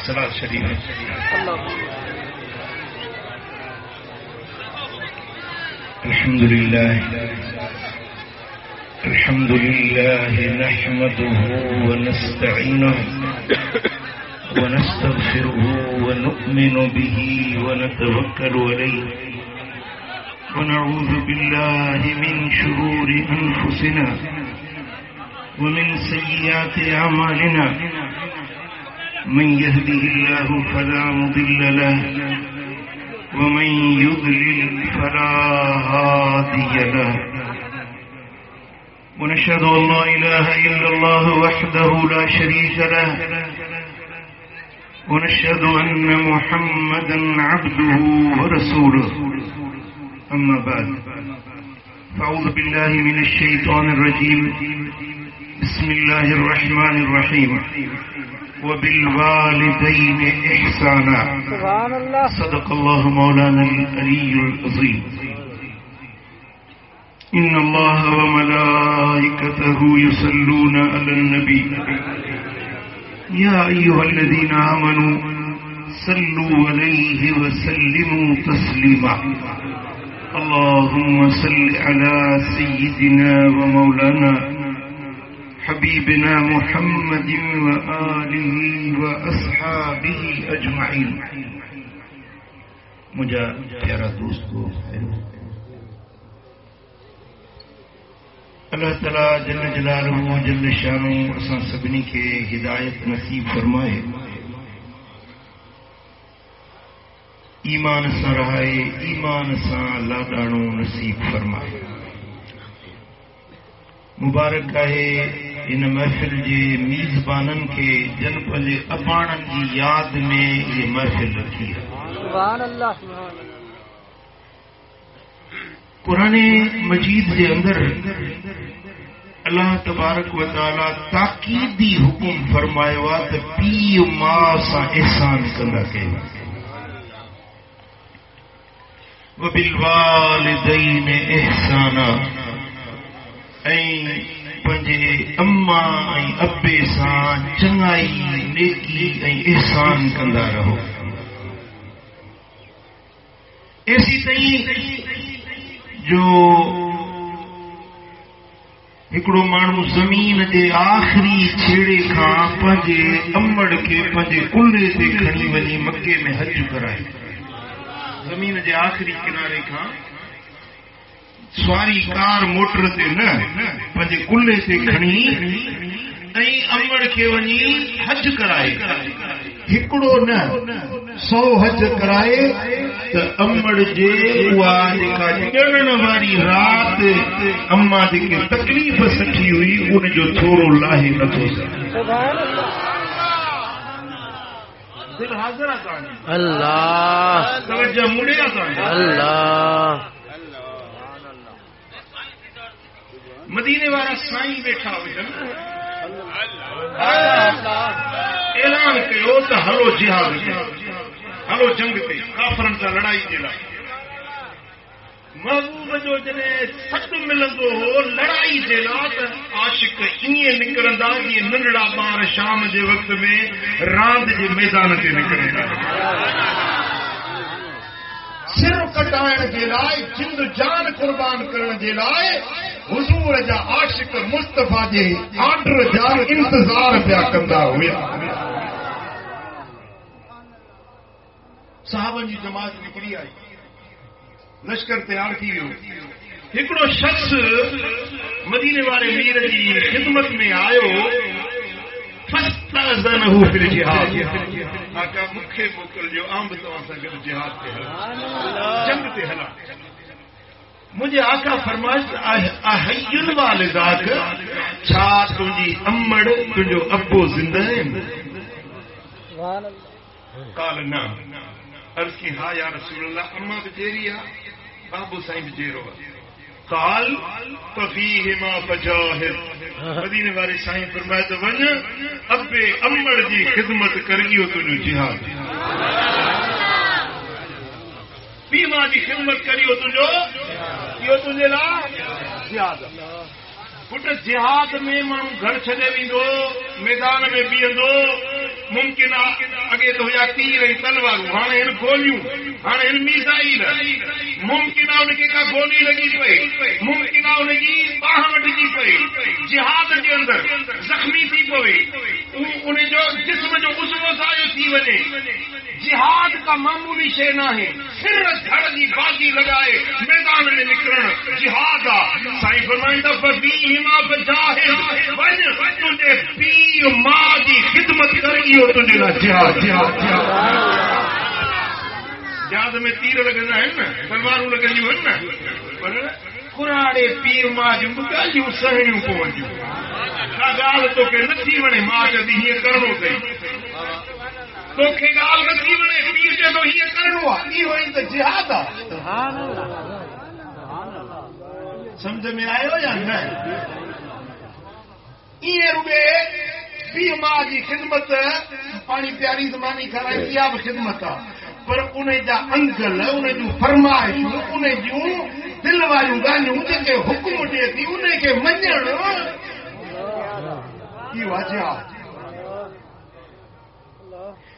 صلاۃ شریف الحمد لله نحمده ونستعينه ونستغفره ونؤمن به ونتوكل عليه ونعوذ بالله من شرور أنفسنا ومن سيئات أعمالنا من يهده الله فلا مضل له ومن يضلل فلا هادي له ونشهد أن لا إله إلا الله وحده لا شريك له ونشهد أن محمدا عبده ورسوله أما بعد فأعوذ بالله من الشيطان الرجيم بسم الله الرحمن الرحيم وبالوالدين إحسانا سبحان الله صدق الله مولانا العلي العظيم إن الله وملائكته يصلون على النبي يا أيها الذين آمنوا صلوا عليه وسلموا تسليما اللهم صل على سيدنا ومولانا حبيبنا محمد وآله وأصحابه أجمعين مجھے پیارا دوستو اللہ تعالیٰ جل جلالہ جل شانہ اساں سبنی کے ہدایت نصیب فرمائے ایمان سان رہائے ایمان سان لاڈاणو نصیب فرمائے مبارک ہے ان محفل کے میزبانن کے جن پنجے اباڑن کی یاد میں یہ محفل رکھی ہے سبحان اللہ قرآن مجید کے اندر اللہ تبارک و تعالی تاکیدی حکم فرمایا تو پی ماں سا احسان کندا کہیں وبالوالدین احسانا پنجے اما ابے سان چنگائی نیکی احسان کندا رہو ایسی تئی جو ہکڑو مانو زمین کے آخری چھیڑے کھاں پنجے امڑ کے پنجے کلے سے کھڑی ونی مکے میں حج کرائے زمین کے آخری کنارے کھاں سواری کار موٹر سے نہ پنجے کلے سے کھڑی امڑ کے ونی حج کرائے ہکڑو نہ 100 حج کرائے تو امڑ جے ڈرن واری رات اما جی تکلیف سٹھی ہوئی ان جو تھوڑو لاہے نتو دل حاضر اللہ توجہ مڑیا اللہ مدینے والا سائیں بیٹھا ہوئے اعلان کیو تو ہلو جہاد ہلو جنگ تے کافرن سے لڑائی کے لائے محبوب جو جنے سٹ ملندو ہو لڑائی کے لات عاشق ایئں نکرندا جی ننڑا بار شام کے وقت میں راند کے میدان سے نکرندا سر کٹائن کے لائے جند جان قربان کرن کے لائے حضور جا عاشق مصطفیٰ جے آرڈر جا انتظار پیا کندا ہویا صحابہ جی جماعت نکلی آئی لشکر تیار کی ہو ایکڑو شخص مدینے والے میر کی خدمت میں آئے فاستأذنہ فی الجہاد آقا مکھے موکل جو عام تو سنگت جہاد تے ہلا جنگ تے ہلا مجھے آقا فرمائش احی الوالداک چھا تجھی امڑ تجھو ابو زندہ ہے قال نعم عرض کی ہاں یا رسول اللہ اما بجیری بابو سائیں بجیرو قال ففیہما فجاہد مدینے والے سائیں فرمائے تو ون ابے امڑ جی خدمت کرگیو تجھو جہاد پیما جی خدمت کریو تجھو یہ تجھے لا جہاد پٹ جہاد میں مانو گھر چھڈے ویندو میدان میں بیہندو ممکن اگے تو ہیا تیر ۽ تلواروں ہاणे ان گولیوں ہاणे ان میزائل ممکن ان کے کا گولی لگی پئی ممکن ان کی باہ وٹجی پئی جہاد کے اندر زخمی تھی پوے انہیں جو جسم جو عضو ضائع تھی ونے جہاد کا معمولی شے نہ ہے سر دھڑ دی بازی لگائے میدان میں نکلن جہاد سائیں فرمائندا فیہما فجاہد وجہ تجھے پی ماں دی خدمت کرگی اور تجھے لا جہاد جہاد میں تیر لگنا ہے نا تلواروں لگنیوں ہیں نا پر قراڑے پیر ماں جو گالیوں سہڑیوں پہنچوں کا گال تو کہ نتھی ونے ماں جدی ہی کرنو کئی تو کہ گال نتھی ونے پیر جدو ہی کرنو یہ ہوئی تو جہاد سبحان اللہ سمجھ میں آئے ہو یا نہیں یہ روگے پیر ماں کی خدمت پانی پیاری زمانی کھانا کیا خدمت پر انہیں جا انگل انہیں جو فرمائش انہیں جو دل والیوں گانیوں جنہیں حکم دے تھی انہیں کے منجن کی وجہ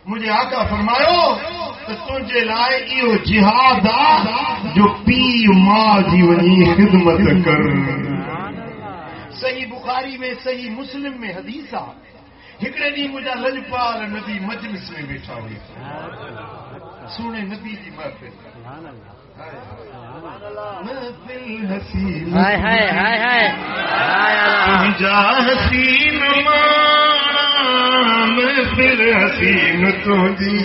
مجھے آقا فرمایو تو تجھے لائے یہ جہاد جو پی ماں جی ونی خدمت کر صحیح بخاری میں صحیح مسلم میں حدیث ہکڑے ڈی مجھا لجپال نبی مجلس میں بیٹھا ہوئی سونے نبی جی محفل محفل حسین جا حسین محفل حسین تو جی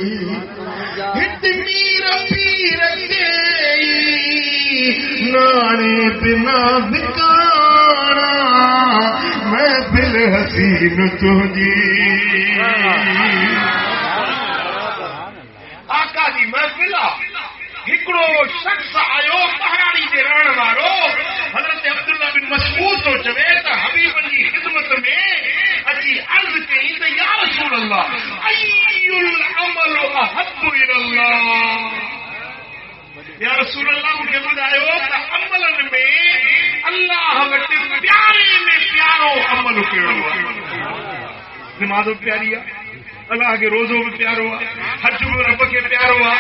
ہٹ میرا پیر گئی نانے بنا بکانا محفل حسین تو جی آقا جی محفل ہکڑو شخص آیو پہاڑی دے رہن وارو حضرت عبداللہ بن مسعود تو چوے تا حبیب کی خدمت میں اجی عرض کئی تے یا رسول اللہ ای العمل احب الى اللہ یا رسول اللہ مجھے بتایو تا عمل میں اللہ وٹ پیارے میں پیارو عمل کیڑو نماز پیاری ہے اللہ کے روزوں میں پیار ہوا حج میں رب کے پیار ہوا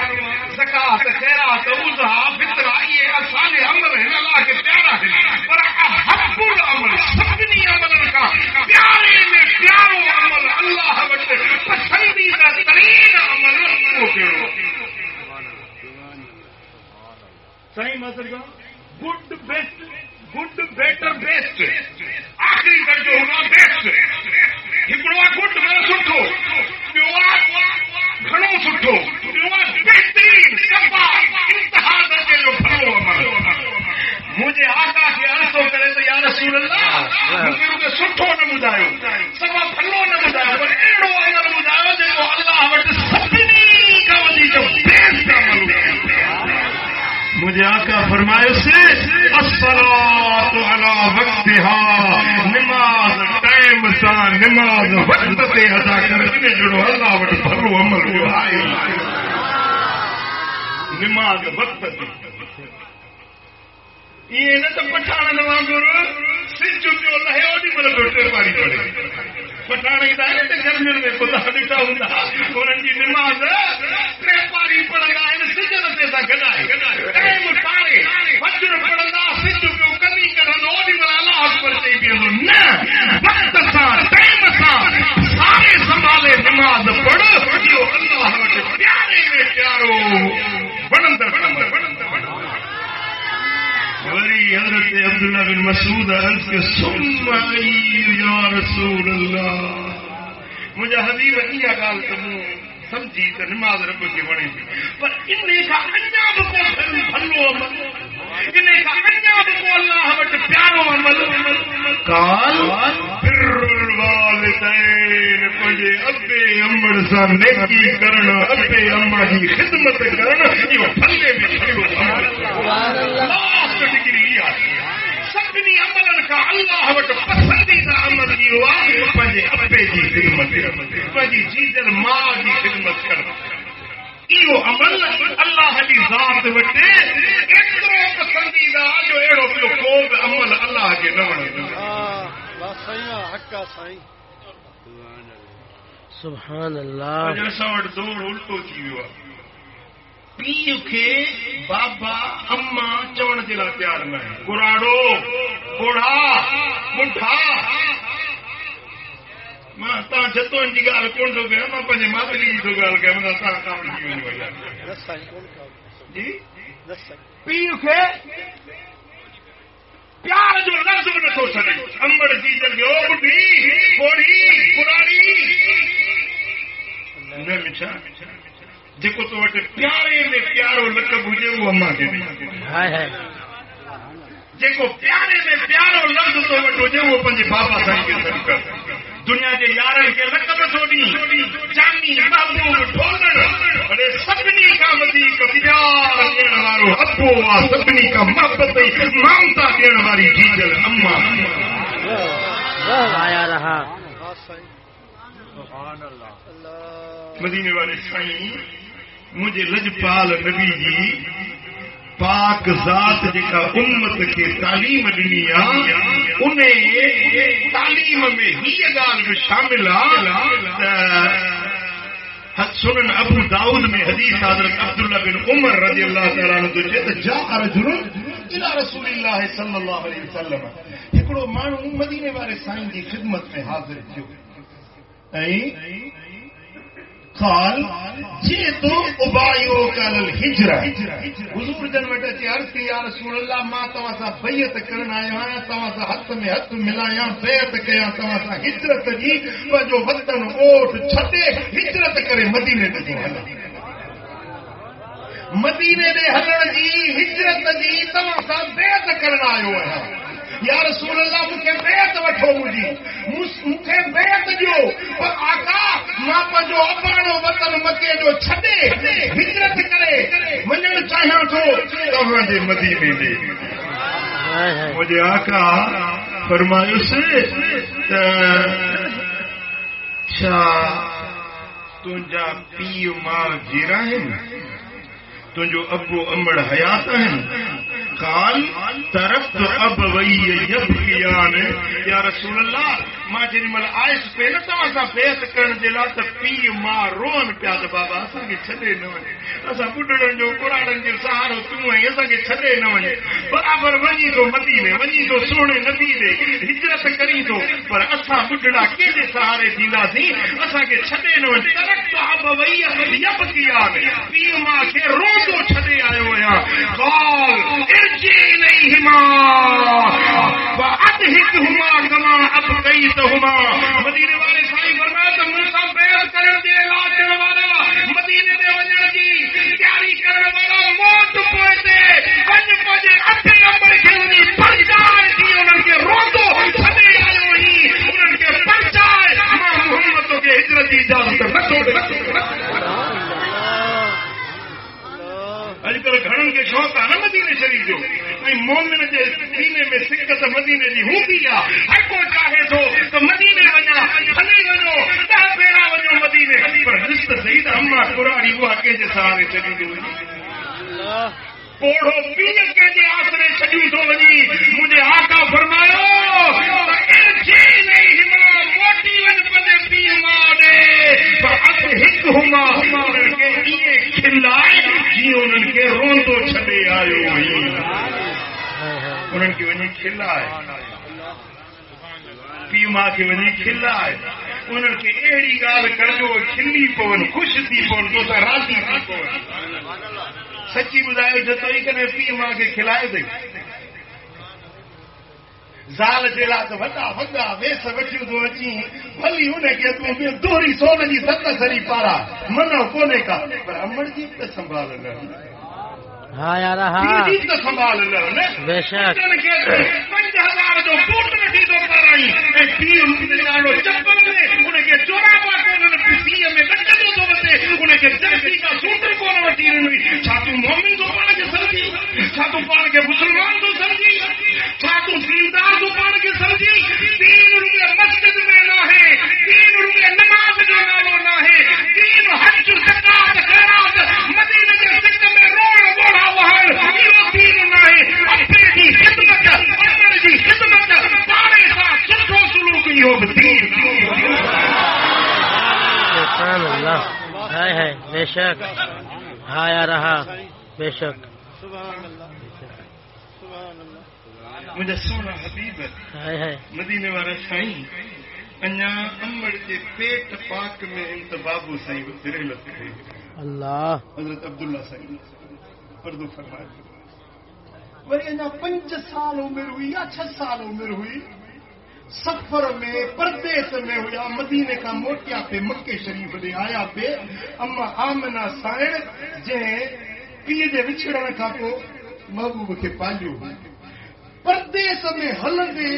زکات خیرات روزہ فطرہ یہ آسان عمل ہے اللہ کے پیارا ہے پر احب العمل سبنی عمل کا پیارے میں پیارو عمل اللہ وٹ پسندیدہ ترین عمل وہ کہو صحیح مطلب good best good better best آخری درجو ہوگا بیسٹ ہکڑو گڈ میں سٹھو گھنو سٹھو بہترین سفا انتہا درجے جو بھلو عمل مجھے آقا کے عرض کرے تو یا رسول اللہ مجھے سٹھو نہ ٻدايو سفا بھلو نہ ٻدايو پر اهڙو عمل ٻدايو جو اللہ وٽ سڀني کان وڌيڪ بیسٹ عمل مجھے آقا فرمائے سے الصلاۃ علی وقتها نماز ٹائم سان نماز وقت تے ادا کرنے جڑو اللہ وٹ بھلو عمل ہے نماز وقت یہ نہ تو پٹھان نماز سچ جو لہے اودی مل بیٹھے پاری پڑے پٹھان کی دائیں تے گرمیوں میں خدا ڈٹا ہوندا انہاں دی نماز تے پاری پڑھنا ہے سجن تے دا گڈائے ٹائم پارے فجر پڑھنا سچ جو کبھی کرن اودی مل اللہ اکبر تے بھی نہ وقت سا ٹائم سا سارے سنبھالے نماز پڑھ جو اللہ وٹ پیارے میں پیارو بنندر وری حضرت عبداللہ بن مسعود عرض کے ثم یا رسول اللہ مجھے حبیب یہ گال تمو سمجھی تو نماز رب کے وڑے پر انہیں کا انجام کو بھلو عمل انہیں کا انجام کو اللہ وٹ پیارو عمل قال بر الوالدین پنجے ابے امڑ سا نیکی کرنا ابے اماں کی خدمت کرنا یہ بھلے میں بھلو عمل ڈگری سبنی عمل کا اللہ وٹ پسندیدہ عمل یہ ہوا پنجے ابے جی خدمت پنجی جیجل ماں کی خدمت کرنا یہ عمل اللہ کی ذات وٹے اترو پسندیدہ جو اڑو پیو کو عمل اللہ बाबा के न वणे सुभान अल्लाह। अॼु असां वटि दौर उल्टो थी वियो आहे। पीउ खे बाबा अम्मा चवण जे लाइ तयारु न आहे। कुराड़ो बुढ़ा बुढ़ा मां तव्हां जतोनि जी ॻाल्हि कोन थो कयां, मां पंहिंजे मातली जी थो ॻाल्हि कयां। तव्हां कावड़ी थी वञो जी। पीउ खे प्यार जो लफ़्ज़ बि नथो छॾे। अंबड़ जी जॻियो बुढ़ी घोड़ी कुराड़ी न मिठा जेको तो वटि प्यारे में प्यारो लक़ब हुजे उहो अम्मा खे जेको प्यारे में प्यारो लफ़्ज़ तो वटि हुजे उहो पंहिंजे बाबा साईं खे सॾु कर। दुनिया जे यारनि खे लक़ब थो ॾी जानी महबूब ढोलण, अड़े सभिनी खां वधीक प्यार ॾियण वारो अबो आहे, सभिनी खां मोहबत ममता ॾियण वारी जीजल अम्मा। आया रहा मदीने वाले साईं मुझे लजपाल नबी जी पाक ज़ात जेका उम्मत खे तालीम ॾिनी आहे उन तालीम में हीअ ॻाल्हि बि शामिल आहे। सुनन अबू दाऊद में हदीस हज़रत अब्दुल्लाह बिन उमर रज़ी अल्लाह तआला अन्हु जो चए त जाअ रजुलुन इला रसूलिल्लाह सल्लल्लाहु अलैहि वसल्लम, हिकिड़ो माण्हू मदीने वारे साईं जी ख़िदमत में हाज़िर थियो ऐं قال جئت ابايعك على الهجره حضور جن وٽ اچي عرض ڪي يا رسول الله ما توهان سان بيعت ڪرڻ آيو آهيان، توهان سان هٿ ۾ هٿ ملايان، بيعت ڪيان توهان سان هجرت جي، پنهنجو وطن اوٺ ڇڏي هجرت ڪري مديني ڏانهن هلو، مديني ڏي هلڻ جي هجرت جي توهان سان بيعت ڪرڻ آيو آهيان۔ یا رسول اللہ مجھے بیعت وٹھو، مجھے بیعت ॾियो، پر آقا मां पंहिंजो अबाणो वतन मके जो छॾे हिजरत करे वञण चाहियां थो तव्हांजे मदीने में। मुंहिंजे आका फरमायुसि त छा तुंहिंजा पीउ माउ जीरा आहिनि, तुंहिंजो अबो अमड़ हयात आहिनि? काल तरफ़ अबवई यबकियान, या रसूल अल्लाह मां जेॾीमहिल आयुसि पे न तव्हां सां बेहत करण जे लाइ त पीउ मां रोअनि पिया त बाबा असांखे छॾे न वञे, असां ॿुढड़नि जो कुराड़नि जो सहारो तूं ऐं असांखे छॾे न वञे, बराबरि वञी थो मदीने, वञी थो सुहिणे नबी ॾे हिजरत करी थो, पर असां ॿुढड़ा कंहिंजे सहारे थींदासीं, असांखे छॾे न वञे। तरफ़ अबवई यबकियान, पीउ मां खे रोंदो छॾे आयो आहियां। काल मदीने वाले साईं फरमाया त मूंसां बैत करण जे लाइ अचण वारा, मदीने ते वञण जी तयारी करण वारा मोट पोइ ते वञ पंहिंजे अठे नंबर खे वञी परचाए थी उन्हनि खे रोंदो छॾे आयो ही, उन्हनि खे परचाए मां मुहम्मद खे हिजरत जी इजाज़त नथो ॾे। अॼुकल्ह घणनि खे शौक़ु आहे न मदीने शरीफ़ जो, ऐं मोमिन जे सीने में सिकत मदीने जी हूंदी आहे। हर को चाहे थो त मदीने वञा, हली वञो 10 भेरा वञो मदीने, पर ॾिस त सही त अम्मा कुराड़ी उहा कंहिंजे सहारे छॾी थो वञे, पोढ़ो पीउ कंहिंजे आसरे छॾी थो वञी। मुंहिंजे आका फरमायो मोटी वञ पंहिंजे पीउ माउ ॾे, पर अस हिकु हुमा उन्हनि खे ईअं खिलाए जीअं उन्हनि खे रोंदो छॾे आयो हुई, उन्हनि खे वञी खिलाए, पीउ माउ खे वञी खिलाए, उन्हनि खे अहिड़ी ॻाल्हि कजो खिली पवनि, ख़ुशि थी पवनि, तो त राज़ी थी पवनि। सची ॿुधायो जतो ई कॾहिं पीउ माउ खे खिलाए अथई? ज़ाल जे लाइ त वॾा वॾा वेस वठियूं थो अची, भली हुनखे तूं दोहरी सोन जी 7 सरी पारा मनो कोन्हे का, पर अमड़ जी त संभाल न, हाँ यार हाँ जी त संभाल न, बेशक 5000 जो बूट वठी थो पाराई ऐं पीउ ॾाढो चप्पल में उनखे चोराबा कोन पीउ में गॾिजो थो वठे, उनखे जर्सी का सूट कोन वठी ॾिनी। छा तूं मोमिन थो पाण खे सम्झी? छा तूं पाण खे मुस्लमान थो सम्झी? छा तूं दीनदार थो पाण खे सम्झी? दीन रुॻे मस्जिद में न आहे, दीन रुॻे नमाज़ जो नालो न आहे, दीन हज ज़कात ख़ैरात मदीने जे सिक में रोण ॻोढ़ा वहण इहो दीन न आहे। अपने जी ख़िदमत, अपने जी ख़िदमत ہے بے شک ہاں یا رہا بے شک مجھے سونا حبیب ہے مدینے والا سائیں اñا امڑ کے پیٹ پاک میں انتبابو سائیں تیرے لگتے ہیں اللہ حضرت عبداللہ سائیں پردو فرمائے وری اñا 5 سال عمر ہوئی یا 6 سال عمر ہوئی سفر میں پردیس میں ہویا مدینے کا موٹیا پہ مکے شریف دے آیا پہ اما آمنہ سائن جنہیں پیے دے وچھڑن کا کو محبوب کے پالیو پردیس میں حل دے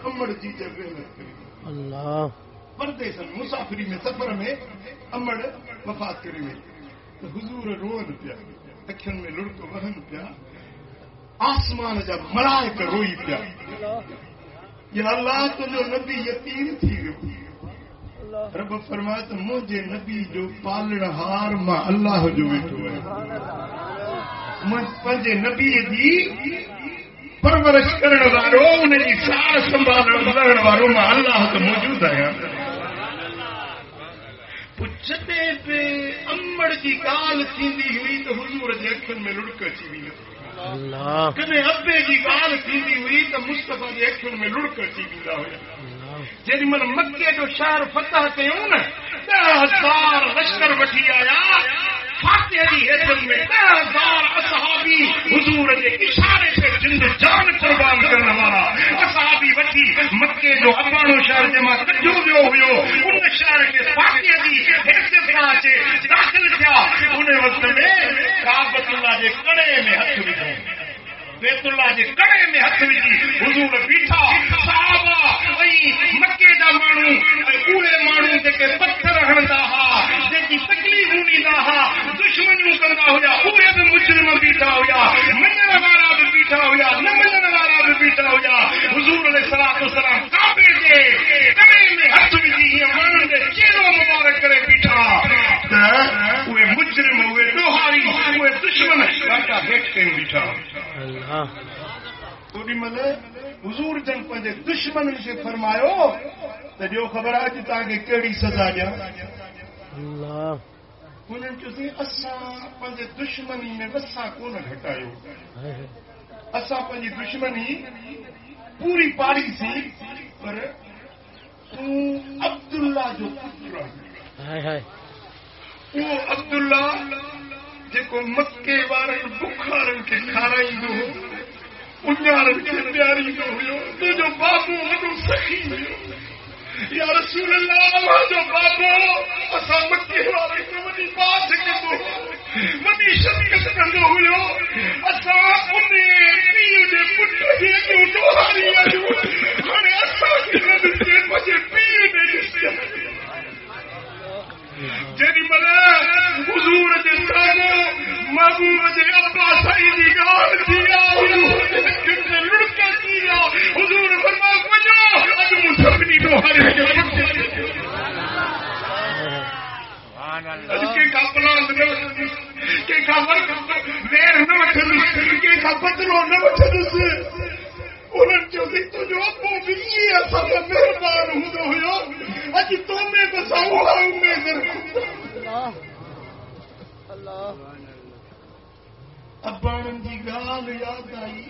امڑ جی جگہ اللہ پردیس میں مسافری میں سفر میں امڑ وفات کری ہوئی تو حضور روئن پیا اکھن میں لڑکو وہن پیا آسمان جا ملائک روئی پیا یا اللہ تو جو نبی یتیم تھی رب فرمایا تو مجھے نبی جو پالن ہار ماں اللہ جو بیٹھو ہے پنجے نبی دی پرورش کرن وارو ان جی سار سنبھالن وارو ماں اللہ تو موجود ہے پچھتے پہ امڑ جی گال تھیندی ہوئی تو حضور جی اکھن میں لڑک اچی وئی اللہ کنے ابے جی گال تھیندی ہوئی تو مصطفیٰ جی اکھن میں لڑک اچی ویندا ہوا جی من مکے جو شہر فتح کیوں نا 10,000 لشکر وٹھی آیا فاتحہ جی حیثیت میں 10,000 اصحابی حضور کے اشارے سے جند جان قربان کرنے والا اصحابی وٹھی مکے جو ابانو شہر جمع کجو ویو ہویو ان شہر کے فاتحہ جی حیثیت کا اچے داخل تھیا ان وقت میں کعبۃ اللہ کے کڑے میں ہتھ وجھو بیت اللہ کے کڑے میں ہتھ وجھی حضور بیٹھا صحابہ مکے دا مانو اولے مانو جے پتھر ہندا ہا جے تکلیف ہوندا ہا دشمنوں کندا ہویا اوے بھی مجرم بیٹھا ہویا منن والا بھی بیٹھا ہویا نہ منن والا بھی بیٹھا ہویا حضور علیہ الصلوۃ والسلام کعبے دے کڑے میں ہتھ وجھی مانن دے چہرہ مبارک کرے بیٹھا اوے مجرم ہوئے دوہاری اوے دشمن واٹا بیٹھ کے بیٹھا اللہ اوڈی مل حضور جن پنجے دشمن سے فرماयो تو جو خبر ہے کہ تاکہ کیڑی سزا دیا اللہ انہوں نے چوسی اساں پنجے دشمنی میں وسا کون گھٹایو اساں پنجی دشمنی پوری پاڑی سی پر عبداللہ جو پتر ہے وہ عبداللہ جیکو مکے وارن بخارن کے کھارائیندو انجارن کے پیاری جو ہوئے تو جو بابو وڈو سخی ہوئے یا رسول اللہ جو بابو اسا مکے وارن کو وڈی بات کندو وڈی شفقت کندو ہوئے اسا انہیں پیو دے پٹر دے جو دوہاری آجو ہنے اسا کنن دے مجھے پیو دے جسے جیڑی ملا حضور دے سامو محبوب دے ابا سائی دی گال دیا کتنے لڑکا کیا حضور فرما وجو اج مسفنی تو ہر اج کے کا پلان کے کا ورک ویر نہ وٹھلس کے کا بدلو نہ وٹھلس انہوں چوسی تو جو ابو بھی ایسا مہربان ہوں ہوئے اج تو میں بساؤ ہوں میں اللہ ابان جی گال یاد آئی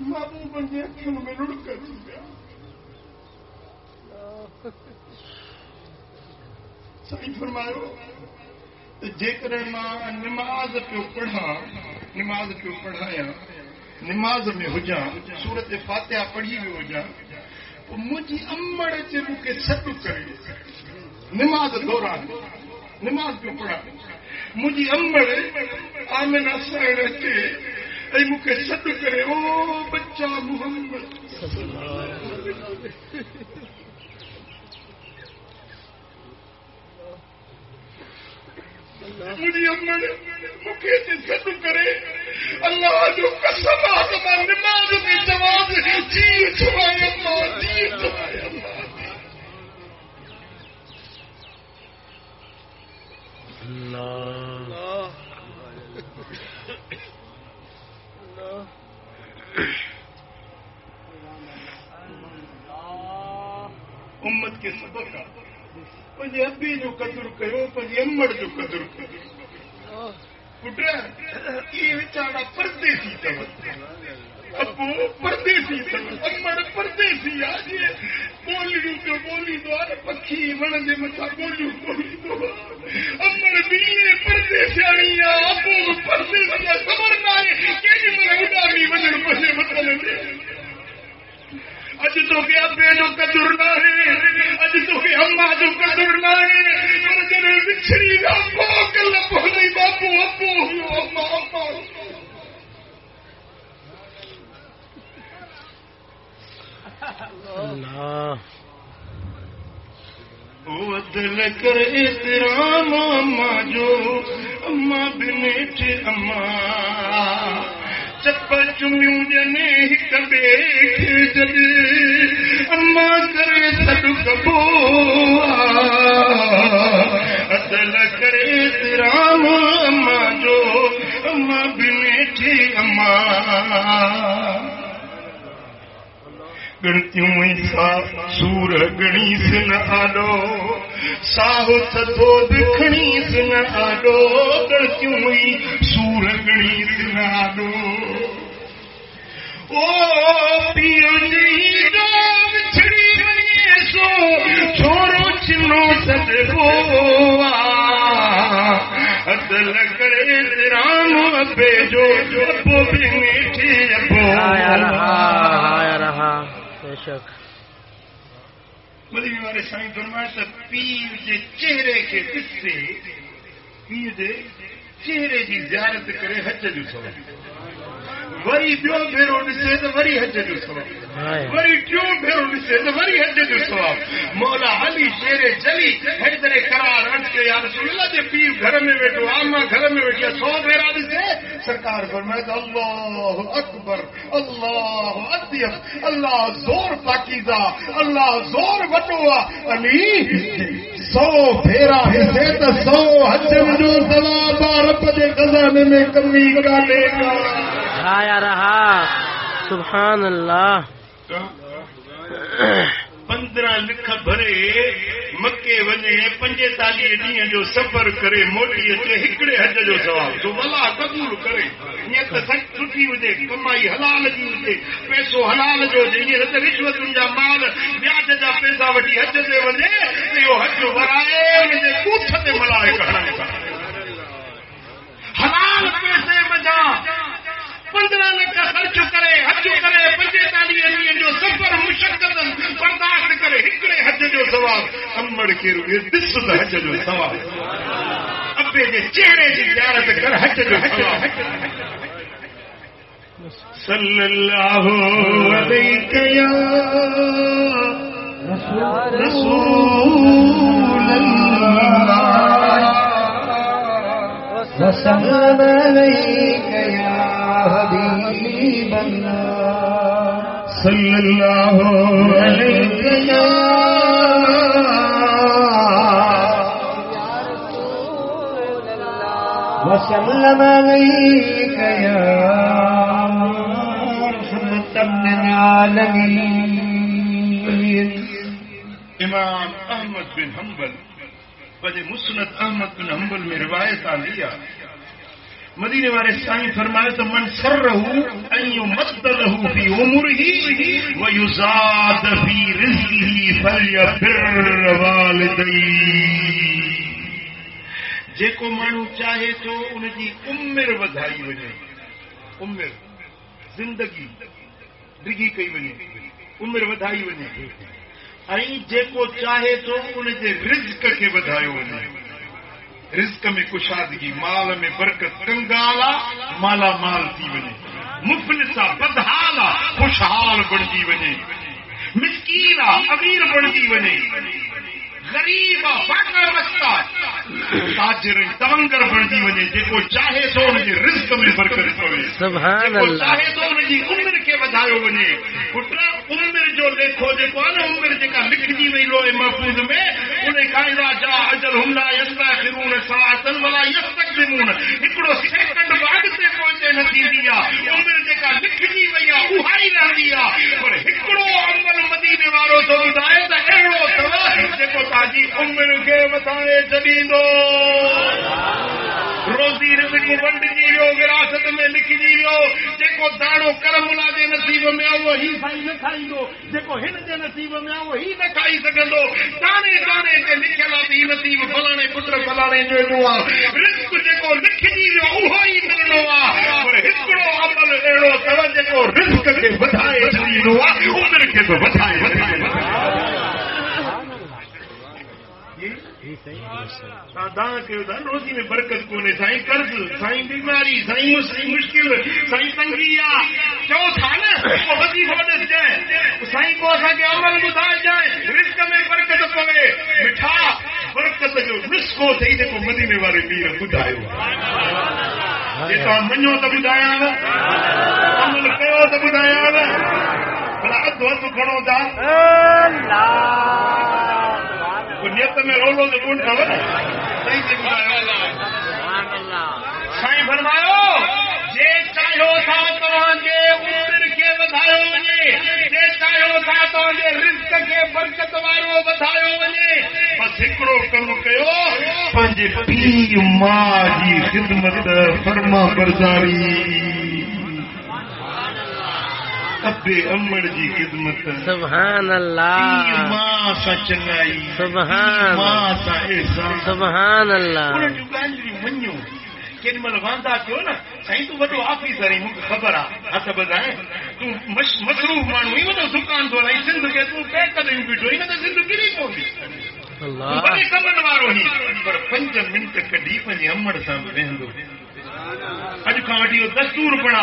محبوب جی اکھن میں لڑک اچی پیا صحیح فرماयो جیکر ماں نماز پہ پڑھایا نماز میں ہوجا سورت فاتحہ پڑھی بھی ہوجا مجھے امڑ سے مجھے سٹ کرے نماز دوران نماز پہ پڑھا مجھے امڑ آمنہ سائن کے اے مجھے سٹ کرے او بچہ محمد مجھے امڑ مجھے سٹ کرے اللہ جو قسم آدھا نماز میں جواب جی چھوائے اللہ جی چھوائے اللہ امت کے سبق کا पंहिंजे अबे जो क़दुरु कयो, पंहिंजे अमड़ जो क़दुरु कयो। पुट इहे वीचारा परदेसी अथव, अबो परदेसी अथव, अमड़ परदेसी आहे। ॿोलियूं पियो ॿोलींदो आहे, पखी वण जे मथां ॿोलियूं ॿोलींदो आहे। अमड़ बि परदेसियाणी आहे, अबो बि परदेसी आहे। ख़बर न आहे केॾी महिल उॾामी वञण पंहिंजे वतन में। अॼु तोखे अबे जो क़दुरु न आहे, अॼु तोखे अम्मा जो क़दुरु न आहे, पर जॾहिं विछड़ी विया पोइ कल्ह पवंदई बापू अबो हुयो, अम्मा अम्मा। अदल कर एतराम अम्मा जो, अम्मा बिनेठ अम्मा। चप चुमियूं ॼने हिक ॿिए खे जॾहिं अम्मा करे सॾु कबो। अदल करे एतराम अम्मा जो, अम्मा बिनेठ अम्मा। गणतियूं सूर गणीस न आॾो, साहु थधो खणीस न आॾो। गणतियूं सूर गणीस न आॾो। ओ पीउ जी जो विछड़ी वञे सो छोरो चिनो सॾबो आहे। अदल करे राम अबे जो, अबो बि नेठे अबो। मदीने वारे साईं फरमाए त पीर जे चेहरे खे ॾिसे, पीर जे चेहरे जी ज़ियारत करे हज जो सवाब, वरी ॿियो भेरो ॾिसे त वरी हज जो सवाब, वरी टियों भेरो ॾिसे त वरी हज जो सवाब। मौला अली शेरे जली हेतिरे करार अर्ज़ कयो, या रसूल अल्लाह जे पीर घर में वेठो, आमा घर में वेठी आहे, 100 भेरा ॾिसे। सरकार फरमाए त अल्लाह अकबर, अल्लाह अतियफ, अल्लाह ज़ोर पाकीज़ा, अल्लाह ज़ोर वॾो आहे। अली 100 भेरा ॾिसे त 100 हजनि जो सवाब रब जे ख़ज़ाने में कमी कान्हे का। रहा सुभान अल्लाह। 15 लख भरे मके वञे, 45 ॾींहं जो सफ़र करे मोटी अचे, हिकिड़े हज जो सवाब जो भला क़बूल करे। ईअं त सुठी हुजे, कमाई हलाल जी हुजे, पैसो हलाल जो हुजे। ईअं त रिश्वतुनि जा माल ब्याज जा पैसा वठी हज ते वञे, इहो हज वराए हुनजे बूथ ते मलाइका हणनि था। हलाल पैसे मज़ा 15 लख ख़र्च करे हज करे, 45 ॾींहं जो सफ़र मुशक़तन बर्दाश्त करे, हिकिड़े हज जो सवाब। अमड़ खे ॾिस त हज जो सवाब, अबे जे चेहरे जी ज़ियारत कर हज जो सवाब। सल्लल्लाहु अलैहि या रसूल अल्लाह, वसल्लम अलैका या हबीब अल्लाह, सल्लल्लाहु अलैका या रसूल अल्लाह, वसल्लम अलैका या रहमतल लिल आलमीन। इमाम अहमद बिन हंबल वजह मुस्नद अहमद बिन हंबल में रिवायत आंदी आहे। मदीने वाले साईं फरमाए तो मन सर्रहु अन युमद्दलहु फी उमरिही व युज़ाद फी रिज़्क़िही फल्यबिर वालिदैही। जेको माण्हू चाहे तो उनजी उमिरि वधाई वञे, उमिरि ज़िंदगी डिघी कई वञे, उमिरि वधाई वञे। ऐं जेको चाहे तो उनजे रिज़्क़ खे वधायो वञे, रिज़्क़ में कुशादगी, माल में बरकत, कंगाला माला माल थी वञे, मुफ़लिसा बदहाला खुशहाल बणिजी वञे, मिस्कीना अमीर बणिजी वञे, गरीबा फाका मस्ता ताजिर तवंगर बणिजी वञे। जेको चाहे तो उनजे रिज़्क़ में बरकत पवे, जेको चाहे तो उनजी उमिरि खे वधायो वञे। पुट उमिरि जो लेखो जेको आहे न, उमिरि जेका लिखजी वई लोहे महफूज़ में, उन काइदा जा अजलहुम ला यस्तखिरून साअतन वला यस्तक़दिमून, हिकिड़ो सेकंड बि अॻिते पहुचे न थींदी आहे। उमिरि जेका लिखजी वई आहे उहा ई रहंदी आहे। पर हिकिड़ो अमल मदीने वारो थो ॿुधाए त अहिड़ो अथव जेको तव्हां जी उम्र के वधाए छॾींदो रोज़ी रिज़्क़ वंडिजी वियो विरासत में लिखिजी वियो जेको दाणो करमुला जे नसीब में आहे उहो ही साईं न खाईंदो जेको हिन जे नसीब में आहे उहो ही न खाई सघंदो दाणे दाणे ते लिखियल आहे ही नसीब फलाणे पुट फलाणे जो ॾिनो आहे रिज़्क़ जेको लिखिजी वियो उहो ई मिलणो आहे पर हिकिड़ो अमल अहिड़ो अथव जेको रिज़्क़ खे वधाए छॾींदो आहे उमिरि खे बि वधाए दान कयो था रोज़ी में बरकत कोन्हे साईं कर्ज़ साईं बीमारी साईं मुश्किल साईं तंगी आहे चओ था न पोइ वधीक ॾिसजांइ साईं को असांखे अमल ॿुधाइजांइ रिज़्क़ में बरकत पवे मिठा बरकत जो नुस्ख़ो अथई जेको मदीने वारे पीर ॿुधायो जे तव्हां मञो त ॿुधायांव अमल कयो त ॿुधायांव भला अधु हथु खणो था नियत में रोलो जो गुण अथव न सही से साईं फरमायो जे चाहियो था तव्हांजे उमिरि खे वधायो वञे जे चाहियो था तव्हांजे रिज़्क़ खे बरकत वारो वधायो वञे बसि हिकिड़ो कमु कयो पंहिंजे पीउ माउ जी ख़िदमत फर्मा बरदारी अबे अमड़ जी ख़िदमत सुभान अल्लाह मां सां चङाई सुभान मां सां एहसान सुभान अल्लाह उन जूं ॻाल्हियूं मञो केॾी महिल वांदा थियो न साईं तूं वॾो ऑफिसर आहीं मूंखे ख़बर आहे हथ ॿधाए तूं मसरूफ़ माण्हू आहीं वॾो दुकान थो हलाई सिंध खे तूं कंहिं कॾहिं बीठो आहीं न त सिंध किरी पवंदी वॾे कमनि वारो आहीं पर 5 मिंट कढी पंहिंजे अमड़ सां बि वेहंदो अॼु खां वठी इहो दस्तूर बणा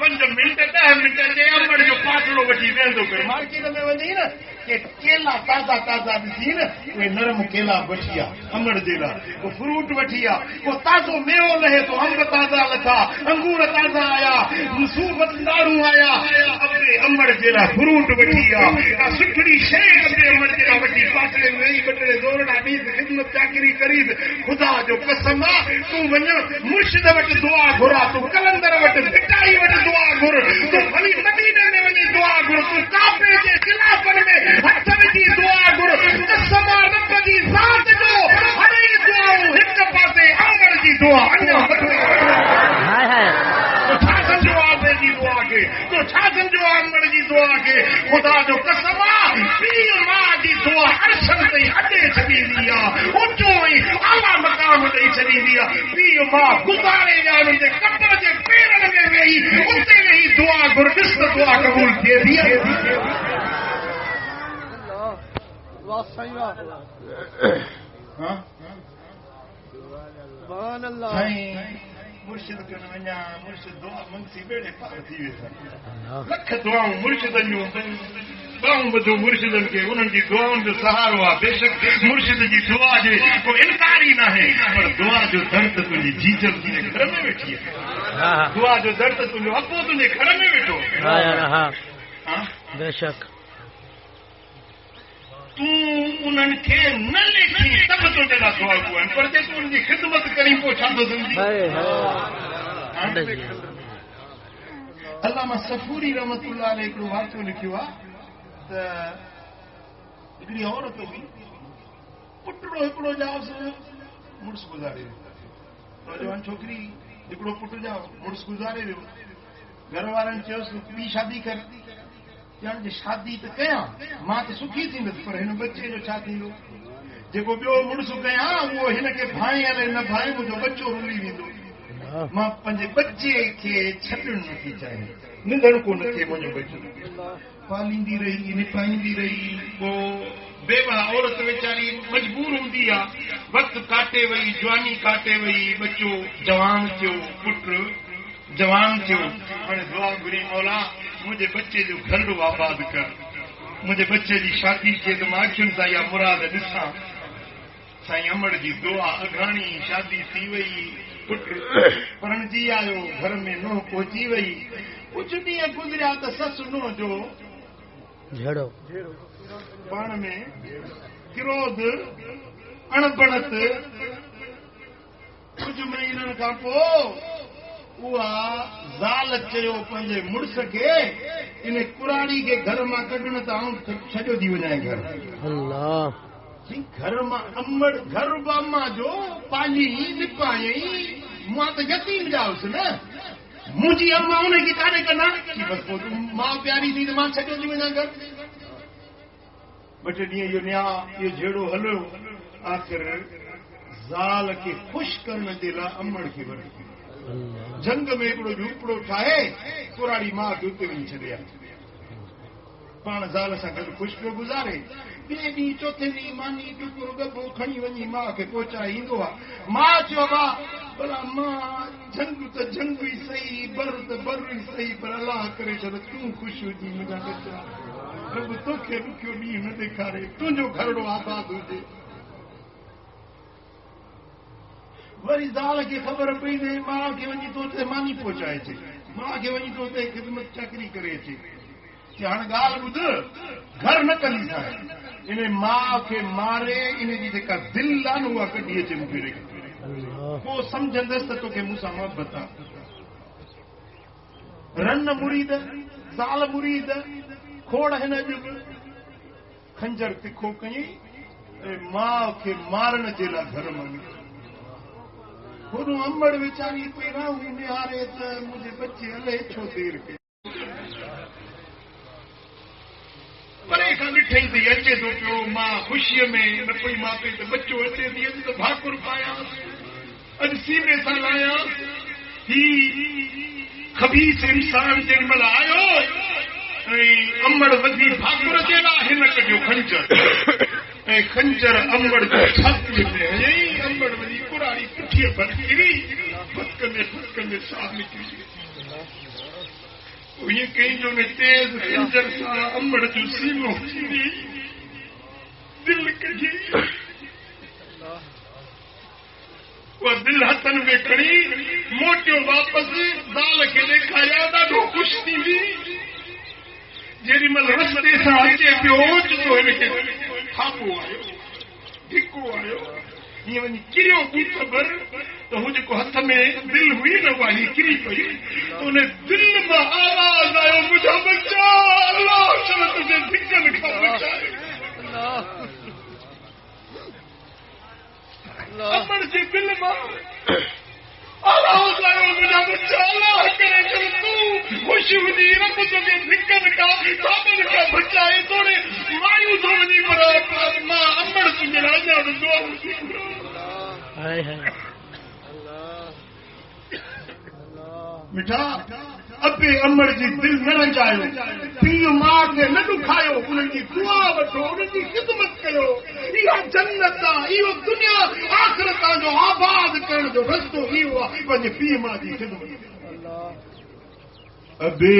5 मिंट 10 मिंट जे अमड़ जो पातड़ो वठी वेहंदो पियो मार्केट में वञी न के केला ताज़ा ताज़ा ॾिसी न उहे नरम केला वठी आहे अमड़ जे लाइ को फ्रूट वठी आहे को ताज़ो मेवो लहे थो अंब ताज़ा लथा अंगूर ताज़ा आया सूफ़ दारू आया अबे अमड़ जे लाइ फ्रूट वठी आहे सुठड़ी शइ अबे अमड़ जे लाइ वठी पातड़े में वेही बटड़े ज़ोरड़ा ॾीस ख़िदमत चाकरी करीस ख़ुदा जो कसम आहे तूं वञ मुर्शिद वटि दुआ घुरा तूं कलंदर वटि भिटाई वटि दुआ घुर तूं भली मदीने में वञी दुआ घुर तूं काबे जे ख़िलाफ़न में हथनि जी दुआ घुर कसम रब जी ज़ात जो हर दुआऊं हिक पासे अमड़ जी दुआ अञा छा सम्झो आहे जी दुआ खे तो छा सम्झो आहे अमड़ जी दुआ खे ख़ुदा जो कसम आहे पीउ माउ जी दुआ अर्शन ताईं अॾे छॾींदी आहे ऊचो ऐं आला मक़ाम ॾेई छॾींदी आहे पीउ माउ गुज़ारे या उन्हनि जे कपर जे पेरनि में वेही उते वेही दुआ घुर ॾिस त दुआ क़बूल थिए थी मुर्शिद कन वञा मुर्शिद दुआ मंगसी बेड़े पार थी वेठा लख दुआऊं मुर्शिदनि जूं ॿाहूं ॿधूं मुर्शिदनि खे उन्हनि जी दुआउनि जो सहारो आहे बेशक मुर्शिद जी दुआ जे को इनकार ई न आहे पर दुआ जो दर्द तुंहिंजी जीजल तुंहिंजे घर में वेठी आहे दुआ जो दर्द तुंहिंजो अको तुंहिंजे घर में वेठो बेशक तूं उन्हनि खे न लिखी सभु तुंहिंजे लाइ दुआ कयूं पर जे तूं उनजी ख़िदमत करी पोइ छा थो सम्झी अल्लामा सफूरी रहमतुल्लाह अलैह हिकिड़ो वाक़ियो लिखियो आहे त हिकिड़ी औरत हुई पुटड़ो हिकिड़ो ॼाओसि मुड़ुसु गुज़ारे वियो नौजवान छोकिरी हिकिड़ो पुट ॼाओ मुड़ुसु गुज़ारे वियो घर वारनि चयोसि ॿी शादी कर ॼण शादी त कयां मां त सुखी थींदुसि पर हिन बचे जो छा थींदो जेको ॿियो मुड़ुसु कयां उहो हिनखे भाए हले न भाए मुंहिंजो बचो रुली वेंदो मां पंहिंजे बचे खे छॾणु नथी चाहियां निंदण कोन थिए मुंहिंजो बचो पालींदी रही निभाईंदी रही पोइ बेवा औरत वीचारी मजबूर हूंदी आहे वक़्तु काटे वई जवानी काटे वई बचो जवान थियो पुट जवान थियो हाणे दुआ घुरी मौला मुंहिंजे बचे जो घर आबाद कर मुंहिंजे बचे जी शादी थिए त मां अखियुनि सां इहा मुराद ॾिसां साईं अमड़ जी दुआ अघाणी शादी थी वई पुट परणजी आयो घर में नोह पहुची वई कुझु ॾींहं गुज़रिया त ससु नोह जो झेड़ो पाण में क्रोध अणबणत कुझु महीननि खां पोइ उहा ज़ाल चयो पंहिंजे मुड़ुस खे इन कुराड़ी खे घर मां कढण त आऊं छॾियो थी वञां घर گھر ماں امڑ گھر باما جو پانی نپائیں ماں تو یتیم جاؤس نا مجھے اما انہیں کی کانے کرنا بس ماں پیاری تھی تو ماں چھٹو تھی وجہ گھر بٹے ڈیئں یہ نیا یہ جھیڑو ہلو آخر زال کے خوش کرنے دلا امڑ کی ورکی جنگ میں ایکڑو جھوپڑو ٹھائے پراڑی ماں کے اتنے بھی چھڑیا پان زال سا گھر خوش پہ گزارے ॿिए ॾींहुं चोथे ॾींहुं मानी टुकुर गबो खणी वञी माउ खे पहुचाए ईंदो आहे मां चयो भला मां जंग त जंग ई सही बर त बर ई सही पर अलाह करे छॾ तूं ख़ुशि हुजी मुंहिंजा बचा रब तोखे ॾुखियो ॾींहुं न ॾेखारे तुंहिंजो घरड़ो आबाद हुजे वरी ज़ाल खे ख़बर पई त माउ खे वञी तो उते मानी पहुचाए अचे माउ खे वञी तो उते ख़िदमत चाकरी करे अचे हाणे ॻाल्हि ॿुध घर न कंदी सां इन माउ खे मारे इन जी जेका दिलि आहे न उहा कढी अचे मूंखे पोइ सम्झंदसि त तोखे मूंसां मोहबत आहे रन मुरीद ज़ाल मुरीद खोड़ हिन अॼु बि खंजर तिखो कयईं ऐं माउ खे मारण जे लाइ घर मां निकितो अमड़ वीचारी पहिरां हुई निहारे त मुंहिंजे बचे हले छो देरि कई परे खां ॾिठई थी अचे थो पियो मां ख़ुशीअ में न पई मां पई त बचो अचे थी अॼु त भाकुर पायां अॼु सीने सां लायां ही खबीस इंसान जेॾी महिल आयो ऐं अमड़ वधी भाकुर जे लाइ हिन कढियो खंजर ऐं खंजर अमड़ जो छातीअ में हयईं अमड़ वञी कुराड़ी पुठीअ भर किरी फटकंदे साह निकिरी ये कहीं जो ने तेज खंजर सा अमड़ जो सीनो चीरी दिल कजी वो दिल हथन में खड़ी मोटियो वापस ज़ाल के देखाया ॾाढो ख़ुशि थींदी जेॾी महिल रस्ते सां अचे पियो तो हिनखे खाॿो आयो धिको आयो हीअं वञी किरियो बूथ भर तो हू जेको हथ में दिल हुई न उहा ही किरी पई उन दिल मां आवाज़ आयो मुंहिंजा बच्चा अल्लाह चलो तुंहिंजे धिकनि खां बचाए अमड़ जे दिल मां आवाज़ आयो मुंहिंजा बच्चा अल्लाह करे चलो तूं ख़ुशि हुजी रब तोखे धिकनि खां साबनि खां बचाए तोड़े मायूं थो वञी पर मां अमड़ तुंहिंजे लाइ अञा दुआ मिठा अबे अमड़ जी दिल न रंजायो पीउ माउ खे न ॾुखायो उन्हनि जी दुआ वठो उन्हनि जी ख़िदमत कयो इहा जन्नत आहे इहो दुनिया आख़िरत जो आबाद करण जो रस्तो इहो आहे पंहिंजे पीउ माउ जी ख़िदमत अबे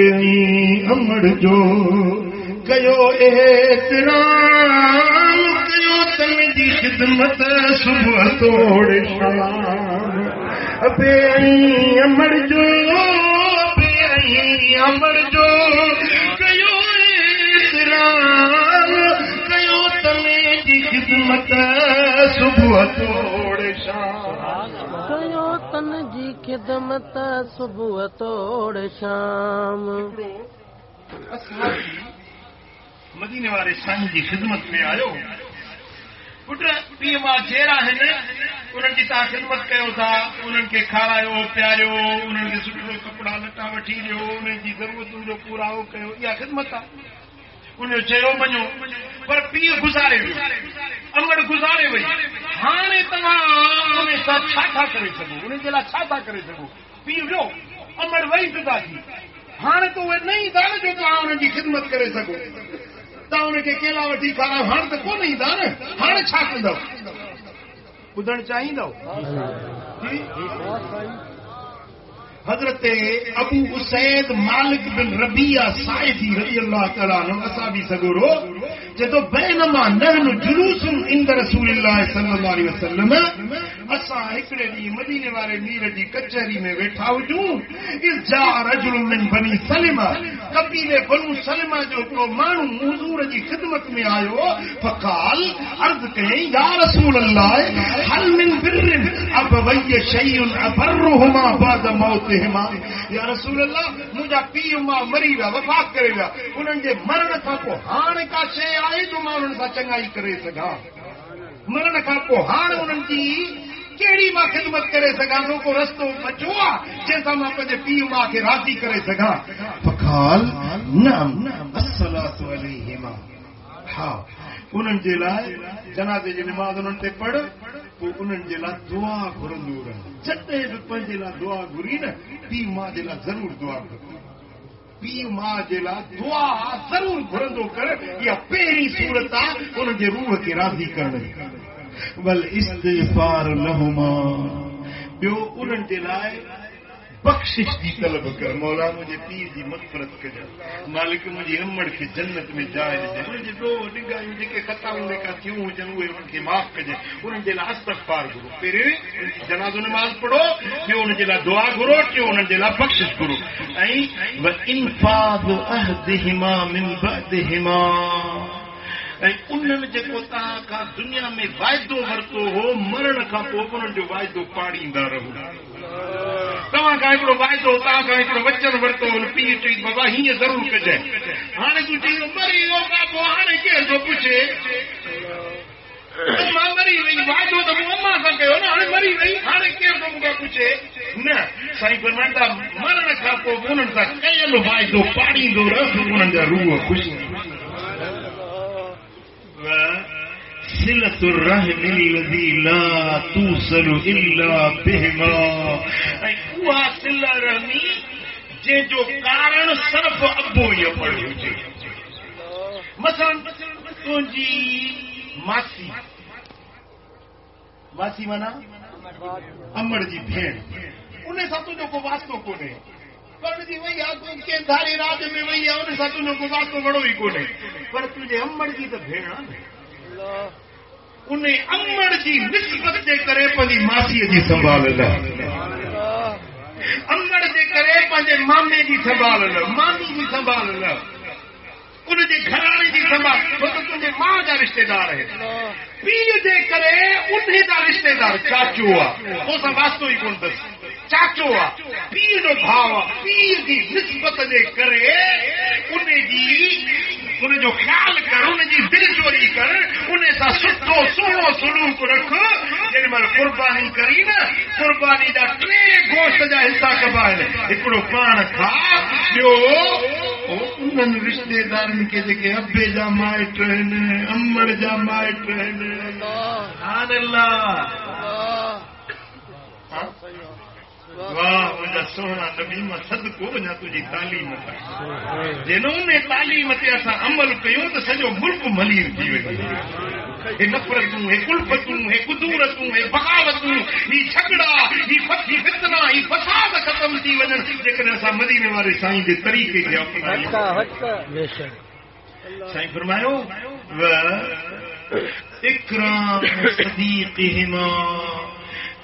अमड़ जो कयो एतिराम कयो तुंहिंजी ख़िदमत सुबुह तोड़े शाम अबे अमड़ जो अमड़ जो कयो एतिराम कयो तुंहिंजी ख़िदमत सुबुह तोड़े शाम कयो तन जी ख़िदमत सुबुह तोड़े शाम मदीने वारे साईं जी ख़िदमत में आयो पुट पीउ मां जहिड़ा आहिनि उन्हनि जी तव्हां ख़िदमत कयो था उन्हनि खे खारायो पियारियो उन्हनि खे सुठो कपिड़ा लटा वठी ॾियो उन्हनि जी ज़रूरतुनि जो पूराओ कयो इहा ख़िदमत आहे उनजो चयो मञो पर पीउ गुज़ारे वियो अमड़ गुज़ारे वई हाणे तव्हां उन सां छा था करे सघो उन जे लाइ छा था करे सघो पीउ वियो अमड़ वई जुदा थी हाणे त उहे न ईंदा न जो तव्हां उन्हनि जी ख़िदमत करे सघो तव्हां उनखे केला वठी खारायो हाणे त कोन ईंदा न हाणे छा कंदव ॿुधणु चाहींदव हज़रत अबू उसैद मालिक बिन रबिया साइदी रज़ी अल्लाह तआला अन्हु असां बि सगोरो जदो बैनमा नहनु जुलूसुन इंद रसूलिल्लाह सल्लल्लाहु अलैहि वसल्लम असां हिकिड़े ॾींहुं मदीने वारे मीर जी कचहरी में वेठा हुजूं इस जा रजुल मिन बनी सलिमा कबीले बनु सलिमा जो हिकिड़ो माण्हू हुज़ूर जी ख़िदमत में आयो फ़क़ाल अर्ज़ कयईं या रसूल अल्लाह हल मिन बिर्रिन अबवय्य शैउन अबर्रुहुमा बाद मौतिहिमा या रसूल अल्लाह मुंहिंजा पीउ मां मरी विया वफ़ात करे विया उन्हनि जे मरण खां पोइ हाणे का शइ आहे जो मां उन्हनि सां चङाई करे सघां مرن کھا پو ہاں انہن جی کیڑی ماں خدمت کرے سگا کو رستو بچو جیسا ماں پنجے پیو ماں کے راضی کرے سگا فقال نعم الصلاۃ علیہما ہاں انہن جے لائے جنازے جی نماز انہن تے پڑھ تو انہن جے لائے دعا گھرندو رہن جتے بھی پنجے لائے دعا گھری نا پی ماں جے لائے ضرور دعا گھر پی ماں جے لائے دعا ضرور گھرندو کر یا پہلی صورت آ انہن جے روح کے راضی کرنے بل استغفار لہما بیو انہن جے لائے بخشش کی طلب کر مولا مجھے پیر جی مغفرت کجا مالک مجھے امڑ کے جنت میں جائے دے مجھے دو نگاہوں جے کے خطا ہونے کا کیوں جن ہوئے ان کے معاف کجے انہن جے لا استغفار کرو پھر جنازہ نماز پڑھو کہ انہن جے لا دعا کرو کہ انہن جے لا بخشش کرو ائی و انفاذ عہدہما من بعدہما انہن جے کو تا کا دنیا میں وعدو ورتو ہو مرن کا پو انہن جو وعدو پاڑیندا رہو تمہاں کا ایکڑو وعدو تا کا ایکڑو وچن ورتو ان پی چئی بابا ہی ضرور کجے ہاں تو چئی مری ہو کا پو ہاں کے تو پوچھے ماں مری وئی وعدو تو اماں کا کہو نا ہن مری وئی ہاں کے تو کا پوچھے نہ سائیں فرماندا مرن کا پو انہن کا کئل وعدو پاڑیندو رہ انہن جا روح خوش صلۃ الرحم الذی لا توصل الا بهما ای وہ صلہ رحمی جے جو کارن صرف ابو یہ پڑھی ہوجے مثلا تو جی ماسی مانا امڑ جی بھیڑ انہیں ساتھ جو کو واسطو کونے پر جی وہی آدمی کے دھاری رات میں وہی ہے انہیں ساتھ جو کو واسطو بڑو ہی کونے پر تجھے امڑ جی تو بھیڑ انہیں امڑ جی نسبت دے کرے پنجی ماسی جی سنبھال لہ امڑ دے کرے پنجے مامے جی سنبھال لہ مامی جی سنبھال لہ انہیں جی گھرانے جی سنبھال تو تجھے ماں کا رشتہ دار ہے پیر دے کرے انہیں دا رشتہ دار چاچو آ وہ سا واسطو ہی کون دس چاچو آ پیر جو بھاوا پیر دی نسبت دے کرے انہیں جو خیال کر انہیں جی دل چوری کر انہیں سا سٹھو سوڑو سلوک رکھ جن مل قربانی کری نا قربانی دا ٹرے گوشت جا حصہ کبائے ایکڑو پان کھا جو انہن رشتے دارن کے جے ابے جا مائٹ رہن امڑ جا مائٹ رہن سبحان اللہ واہ مجھا سونا نبی میں صدقو وجہ تجھی تعلیم جنہوں نے تعلیم تے اسا عمل کیوں تو سجو ملک ملیر تھی وئی یہ نفرتوں ہے کلفتوں ہے قدورتوں ہے بغاوتوں یہ جھگڑا یہ فتنہ یہ فساد ختم تھی وجہ لیکن اسا مدینے والے سائیں دے طریقے کے اپنا سائیں فرمایو اکرام صدیقہما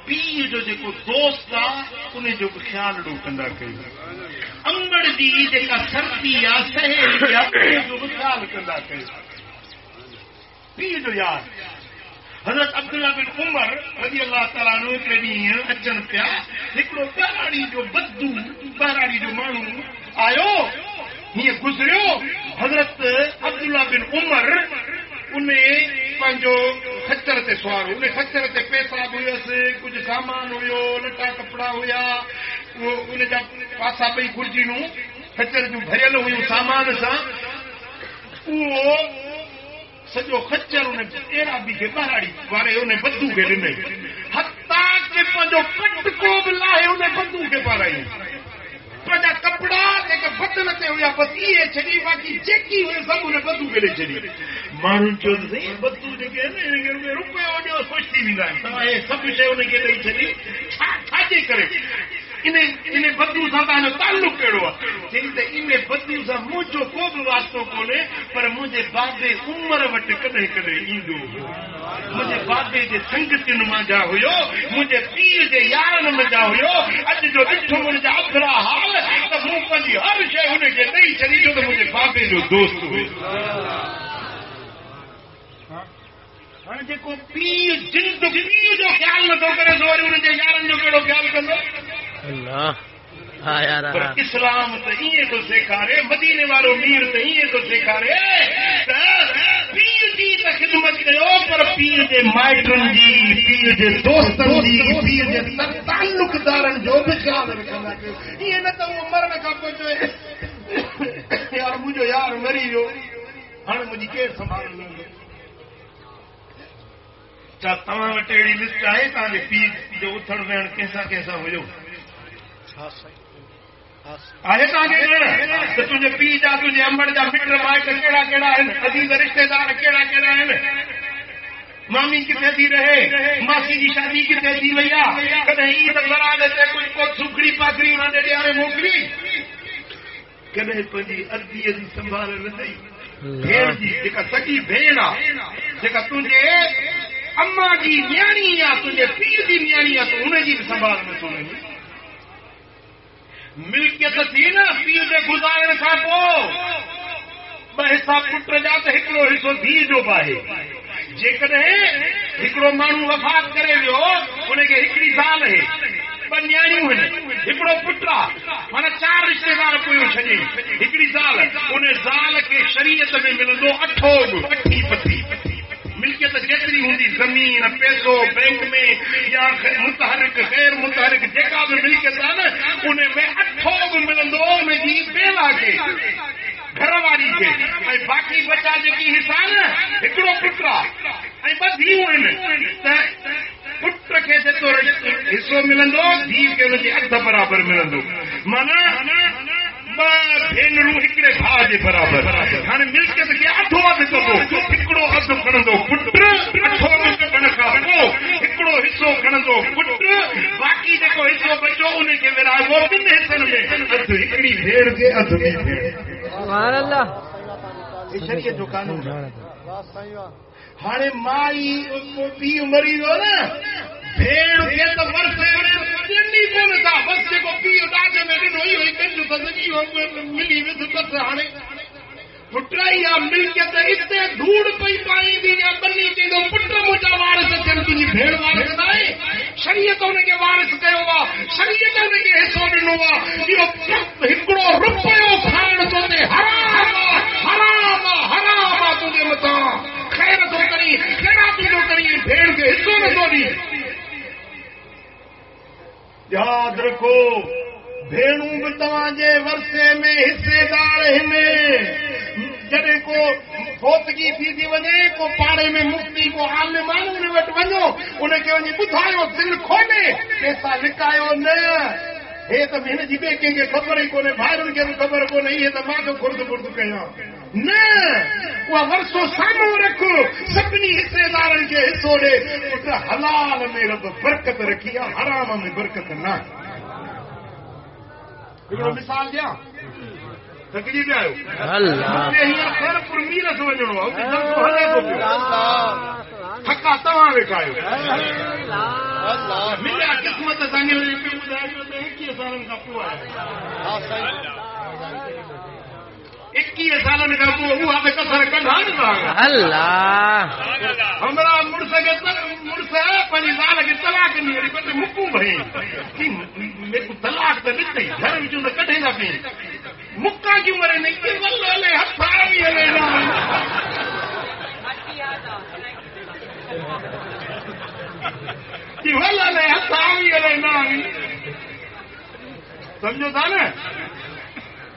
پیر جو جے دوست آ انہیں جو خیال ڈو کندا کئی امڑ دی جے کا سردی یا سہیلی یا جو خیال کندا کئی پیر جو یار حضرت عبداللہ بن عمر رضی اللہ تعالیٰ عنہ کے ڈींहुं اچن پیا ہکڑو بہراڑی جو بدو بہراڑی جو مانو آیو یہ گزریو حضرت عبداللہ بن عمر انہیں پانچو خچر تے سوارو انہیں خچر تے پیسہ ہوئیس کچھ سامان ہوئیو لٹا کپڑا ہویا انہیں جا پاسا پئی گرجی نو خچر جو بھریل ہوئیو سامان سا وہ سجو خچر انہیں ایرا بھی کے بہراڑی وارے انہیں بدو کے ڈنے حتیٰ کہ پانچو کٹ کو بلائے انہیں بدو کے پارائی پنجا کپڑا ایک بدل تے ہویا بس یہ چھڑی باقی جیکی ہوئے سب انہیں بدو کے لے چھڑی مانو چود نہیں بدو جے کے نے روپے ہو جو سوچتی بھی نہیں تو یہ سب شے انہیں کے لے چھڑی چھا جے کرے انہیں بدو سا تانو تعلق کیڑو جن تے انہیں بدو سا مجھو کو بھی واسطو کونے پر مجھے بابے عمر وٹ کدے کدے ایندو مجھے بابے دے سنگتن ما جا ہویو مجھے پیر دے یارن میں جا ہویو اج جو ڈٹھو من جا اخرا حال تو مو پنجی ہر شے انہیں کے نہیں چلی جو تو مجھے بابے جو دوست ہوئے ہاں جے کو پیر جن تو پیر جو خیال نہ تو کرے سواری انہیں دے یارن جو کیڑو خیال کرو اللہ پر اسلام تو یہ تو سکھارے مدینے والوں میر تو یہ تو سکھارے پیر دی خدمت کयो پر پیر جي مائٽن جي پیر جي دوستن جي پیر جي تعلقدارن جو به خيال رکندا ڪيو ائين نه ته مرن کان پوءِ يار مجھو یار مري ويو هاڻي مجھي ڪير سنڀالندو چا تمام وٽ اهڙي لسٽ آهي تان جي پیر جو اٿڻ ويهڻ ڪيسا هيو آهي تان کي ته تنهنجي پیر جا تنهنجي امڙ جا مٽ مائٽ ڪهڙا ڪهڙا آهن عزيز رشتہ دار ڪهڙا ڪهڙا آهن مامی کتنے تھی رہے ماسی کی شادی کتنے تھی ویا کدے عید براد تے کچھ کو سکڑی پاکری انہاں دے ڈیارے موکلی کدے پنجی ادھی دی سنبھال نہ دئی بھیڑ جی جکا سگی بھیڑ جکا تجھے اما جی نیاڑی یا تجھے پیر دی نیاڑی یا تو انہیں جی سنبھال نہ سنے ملکیت تھی نا پیر دے گزارن کھا پو حصہ پٹ جا تو ہکڑو حصو دھی جو باہے جیکڈیں مانو وفات کرے ویو ان کے ہکڑی زال ہے ب نیاڑیوں ہکڑو پٹا مانا 4 رشتے دار کوئی چھجے ہکڑی زال ان زال کے شریعت میں ملندو اٹھی پتھی ملکیت جیتری ہوندی زمین پیسو بینک میں یا متحرک غیر متحرک جیکا بھی ملکیت ہے نا ان میں اٹھوگ ملندو ان جی بیلا کے گھر والی کے باقی بچا جی حصہ نا ہکڑو پٹا بس دھیوں پٹ کے تو حصو ملندو دھیو کے ان کے ادھ برابر ملندو مانا भेनरूं हिकिड़े भाउ जे बराबर हाणे मिल्कियत खे अधो अधु कबो हिकिड़ो अधु खणंदो पुट अठो कढण खां पोइ हिकिड़ो हिसो खणंदो पुट बाक़ी जेको हिसो बचो उन खे विराइबो 2 हिसनि में अधु हिकिड़ी भेड़ खे अधु ॿी भेड़ हाणे माई पीउ मरी वियो न भेड़ खे त वरसे ॾिनी कोन था बस जेको पीउ ॾाज में ॾिनो इहो ई कंजो त मिली विध बस हाणे पुटाई आहे मिल्कियत हिते धूड़ पई पाईंदी या बनी चईंदो पुट मुंहिंजा वारस थियनि तुंहिंजी भेड़ वारस न आहे शरीयत हुनखे वारस कयो आहे शरीयत हुनखे हिसो ॾिनो आहे इहो हिकिड़ो रुपयो खाइण तो ते हराम हराम तुंहिंजे मथां ख़ैर थो करी ख़ैराती थो करी भेड़ खे हिसो नथो ॾी याद रखो भेड़ूं भी तव्हांजे वरसे में हिस्सेदार आहिनि जॾहिं को फोतगी थी वञे को पाड़े में मुफ्ती को आलिम आहे उन वटि वञो उनखे वञी ॿुधायो दिलि खोले पैसा लिकायो न हे त हिन जी ॿिए कंहिंखे ख़बर ई कोन्हे भाइरुनि खे बि ख़बर कोन्हे इहे त मां थो खुर्द बुर्द कयां न उहा वरसो साम्हूं रख सभिनी हिसेदारनि खे हिसो ॾे पुट हलाल में रब बरकत रखी आहे हराम में बरकत न हिकिड़ो मिसाल ॾियां थकिजी पिया आहियो हींअर ख़ैरपुर मीरस वञिणो आहे हले थो पियो थका तव्हां वेठा आहियो मिलिया क़िस्मत असांखे ॿुधाइजो त 21 सालनि खां पोइ आहे 21 सालनि खां पोइ उहा त कसर कढा न हमरा मुड़ुस खे मुड़ुस पंहिंजी ज़ाल खे तलाक ॾिनी वरी ॿ 2 मुकूं भई तलाक त ॾिठई घर विचूं त कढे था पई मुक्का क्यों मरे नहीं हले हथा भी हले ना कि हले हथा भी हले ना समझो था ना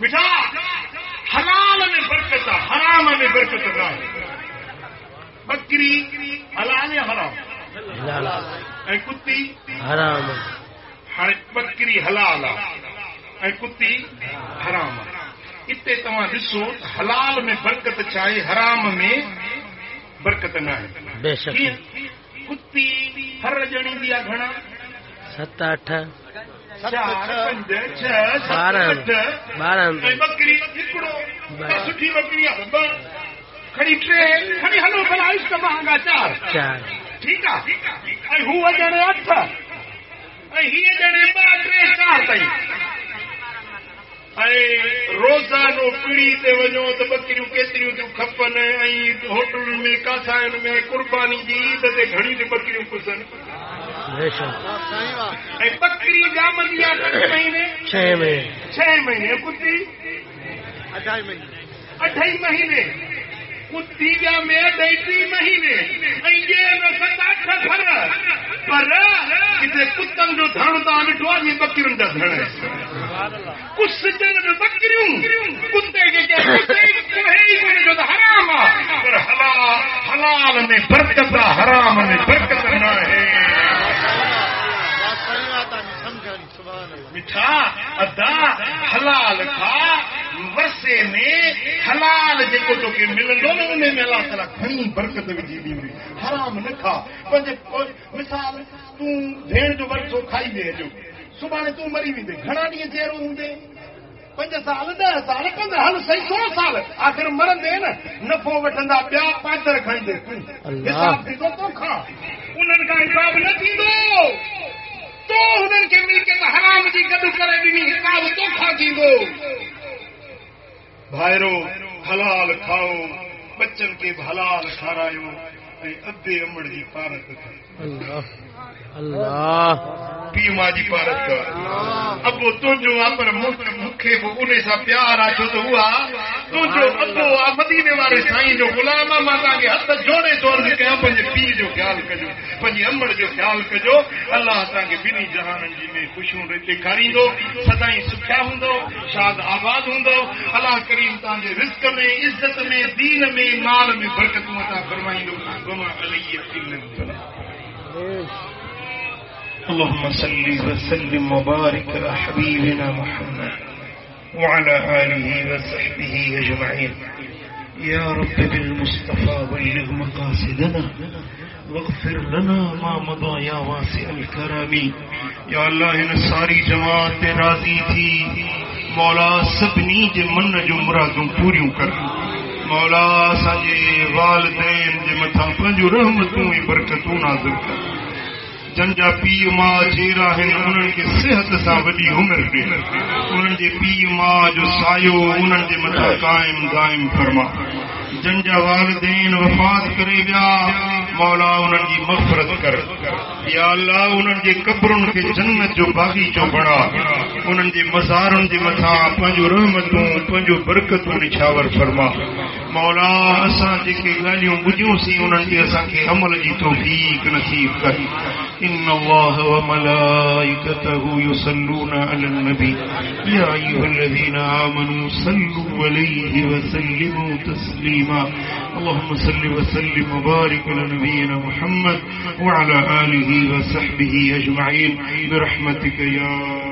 बेटा हलाल में बरकत हराम में बरकत ना बकरी हलाल या हराम ऐं कुत्ती हराम हाणे बकरी हलाल ऐं कुत्ती हराम इते तव्हां ॾिसो हलाल में बरकत चाहे हराम में बरकत न आहे बेशक कुत्ती हर ॼणी ॾींदी आहे घणा 7 8 4 5 6 7 8 ऐं बकरी हिकिड़ो सुठी बकरी आहे खणी 3 खणी हलो भला इश्क महांगा 4 ठीकु आहे ऐं हूअ ॼणे 8 ऐं हीअ ॼणे 2 3 4 ताईं रोज़ानो पीढ़ी ते वञो त बकरियूं केतिरियूं थियूं खपनि ऐं होटलुनि में कासायुनि में कुर्बानी जी ईद ते घणी थियूं बकरियूं पुसनि ऐं बकरी ॼामंदी आहे 6 महीने कुत्ती 2.5 महीने تیجا میں 2 مہینے یہ میں 7-8 گھر پر کتے کتن جو دھڑ دا ڈٹھو آدمی بکریوں دا دھڑ ہے کچھ سجن میں بکریوں کتے کے جو حرام پر حلال میں برکت حرام میں برکت نہ ہے میٹھا ادا حلال کھا ورثے میں حلال جيڪو توکي ملندو نه ان میں اللہ تعالی گھڻي برکت وجھي ڏيندي حرام نہ کھا مثال تون ڀيڻ جو ورثو کائي ويندي جو صبح تون مري ويندي گھڻا ڏينهن چيرو هوندي 5 سال 10 سال 15 هل صحيح 100 سال آخر مرندے نا نفو وٺندا ٻيا پاچر کھندے حساب ٿيندو تو کھا انهن کان حساب نہ ٿيندو تو انهن کي ملڪيت حرام جي گڏ ڪري ڏني حساب تو کھا ٿيندو بھائرو حلال کھاؤ بچن کے حلال کھارایو ادھے امڑ جی پارت اللہ اللہ پی ماں جی پارت کر ابو تجو پر مکھے انہیں سا پیار آچو تو ہوا تجو ابو مدینے والے سائیں جو غلام ماں کے ہاتھ جوڑے طور سے کہا پنجے پی جو خیال کجو پنجے امڑ جو خیال کجو اللہ تعالیٰ کے بنی جہانن جی میں خوشوں رہتے کھاریندو سدائیں سکھا ہوندو شاد آباد ہوندو اللہ کریم تانجے رزق میں عزت میں دین میں مال میں برکت عطا فرمائیندو وما علیہ الا البلاغ اللهم صل وسلم وبارك على حبيبنا محمد وعلى آله وصحبه أجمعين يا رب بالمصطفى بلغ مقاصدنا واغفر لنا ما مضى يا واسع الكرم يا الله ان ساری جماعت راضی تھی مولا سبنی جے من جو مرادوں پوریوں کر مولا سانجے والدین جے مٿاں پنجو رحمتوں برکتوں نازل کر جنجا پی ماں چیرا ہے انہن کے صحت سا وڈی عمر دے انہن جے پی ماں جو سایو انہن جے متھا قائم دائم فرما جنجا والدین وفات کرے گیا مولا انہن جی مغفرت کر یا اللہ انہن جے قبرن کے جنت جو باغیچو بڑا انہن جے مزارن جے متھا پنجو رحمتوں پنجو برکتوں نچھاور فرما مولا اساں جے کے گالیوں بجوں سی انہن جے اساں کے عمل جی توفیق نصیب کر ان اللہ وملائکته یصلون علی النبی یا ایھا الذین آمنوا صلوا علیہ وسلموا تسلیما اللهم صل وسلم وبارك على نبينا محمد وعلى آله وصحبه أجمعين برحمتك يا